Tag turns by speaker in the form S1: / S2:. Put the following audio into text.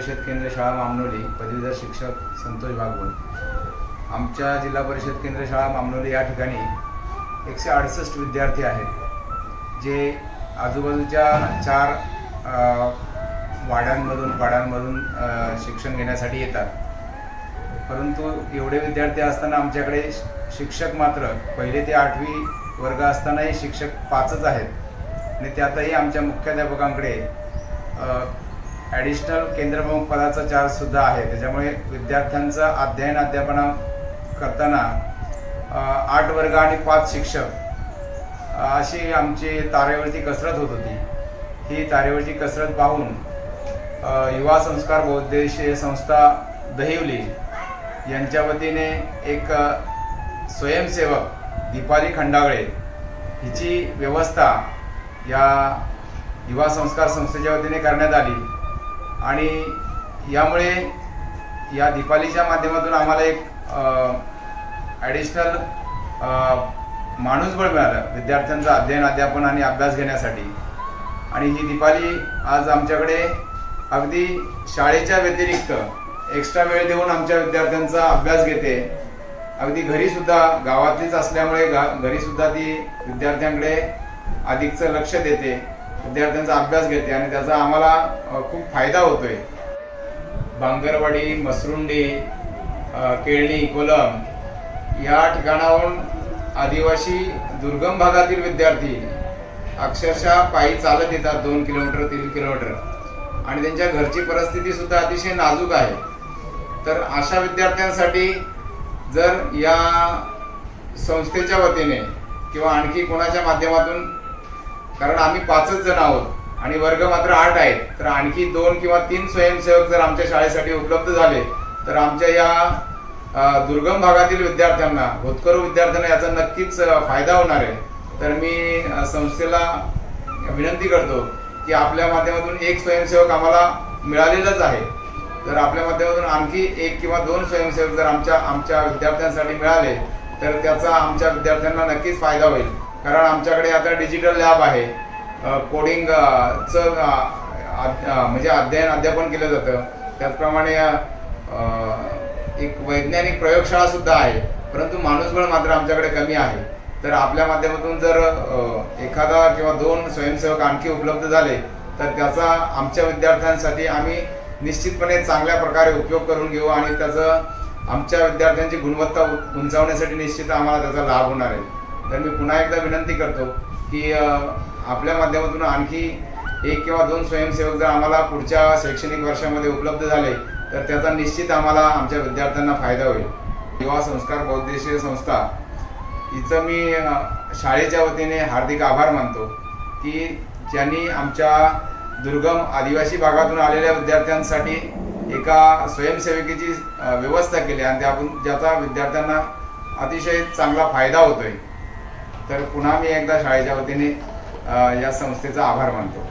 S1: परिषद केंद्र शाळा मामनोली पदवीधर शिक्षक संतोष भागवत। आमच्या जिल्हा परिषद केंद्र शाळा मामनोली या ठिकाणी 168 विद्यार्थी आहेत जे आजूबाजूच्या 4 पाड्यांमधून शिक्षण घेण्यासाठी येतात। परंतु एवढे विद्यार्थी असताना आमच्याकडे शिक्षक मात्र पहिली ते 8वी वर्ग असतानाही शिक्षक 5च आहेत आणि त्यातही आमच्या मुख्याध्यापकांकडे ॲडिशनल केंद्रप्रमुख पदाचा चार्जसुद्धा आहे। त्याच्यामुळे विद्यार्थ्यांचं अध्यापन करताना 8 वर्ग आणि 5 शिक्षक अशी आमची तारेवरची कसरत होत होती। ही तारेवरची कसरत पाहून युवा संस्कार बहुउद्देशीय संस्था दहिवली यांच्या वतीने एक स्वयंसेवक दीपाली खंडागळे हिची व्यवस्था या युवा संस्कार संस्थेच्या वतीने करण्यात आली आणि यामुळे या दीपालीच्या माध्यमातून आम्हाला एक ॲडिशनल माणूसबळ मिळालं विद्यार्थ्यांचं अध्यापन आणि अभ्यास घेण्यासाठी। आणि ही दीपाली आज आमच्याकडे अगदी शाळेच्या व्यतिरिक्त एक्स्ट्रा वेळ देऊन आमच्या विद्यार्थ्यांचा अभ्यास घेते। अगदी घरीसुद्धा गावातलीच असल्यामुळे घरीसुद्धा ती विद्यार्थ्यांकडे अधिकचं लक्ष देते, विद्यार्थ्यांचा अभ्यास घेते आणि त्याचा आम्हाला खूप फायदा होतोय। बांगरवाडी, मसरुंडी, केळणी, कोलम या ठिकाणाहून आदिवासी दुर्गम भागातील विद्यार्थी अक्षरशः पायी चालत येतात 2 किलोमीटर 3 किलोमीटर आणि त्यांच्या घरची परिस्थिती सुद्धा अतिशय नाजूक आहे। तर अशा विद्यार्थ्यांसाठी जर या संस्थेच्या वतीने किंवा आणखी कोणाच्या माध्यमातून, कारण आम्ही 5च जण आहोत आणि वर्ग मात्र 8 आहेत, तर आणखी 2 किंवा 3 स्वयंसेवक जर आमच्या शाळेसाठी उपलब्ध झाले तर आमच्या या दुर्गम भागातील विद्यार्थ्यांना, होतकरू विद्यार्थ्यांना याचा नक्कीच फायदा होणार आहे। तर मी संस्थेला विनंती करतो की आपल्या माध्यमातून एक स्वयंसेवक आम्हाला मिळालेलाच आहे, जर आपल्या माध्यमातून आणखी 1 किंवा 2 स्वयंसेवक जर आमच्या विद्यार्थ्यांसाठी मिळाले तर त्याचा आमच्या विद्यार्थ्यांना नक्कीच फायदा होईल। कारण आमच्याकडे आता डिजिटल लॅब आहे, कोडिंगचं म्हणजे अध्यापन केलं जातं, त्याचप्रमाणे एक वैज्ञानिक प्रयोगशाळा सुद्धा आहे, परंतु माणूसबळ मात्र आमच्याकडे कमी आहे। तर आपल्या माध्यमातून जर एखादा किंवा 2 स्वयंसेवक आणखी उपलब्ध झाले तर त्याचा आमच्या विद्यार्थ्यांसाठी आम्ही निश्चितपणे चांगल्या प्रकारे उपयोग करून घेऊ आणि त्याचं आमच्या विद्यार्थ्यांची गुणवत्ता उंचावण्यासाठी निश्चित आम्हाला त्याचा लाभ होणार आहे। तर मी पुन्हा एकदा विनंती करतो की आपल्या माध्यमातून आणखी 1 किंवा 2 स्वयंसेवक जर आम्हाला पुढच्या शैक्षणिक वर्षामध्ये उपलब्ध झाले तर त्याचा निश्चित आम्हाला आमच्या विद्यार्थ्यांना फायदा होईल। युवा संस्कार बहुउद्देशीय संस्था हिचं मी शाळेच्या वतीने हार्दिक आभार मानतो की ज्यांनी आमच्या दुर्गम आदिवासी भागातून आलेल्या विद्यार्थ्यांसाठी एका स्वयंसेविकेची व्यवस्था केली आणि ज्याचा विद्यार्थ्यांना अतिशय चांगला फायदा होतोय। तर पुन्हा मी एकदा शाळेच्या वतीने या संस्थेचा आभार मानतो।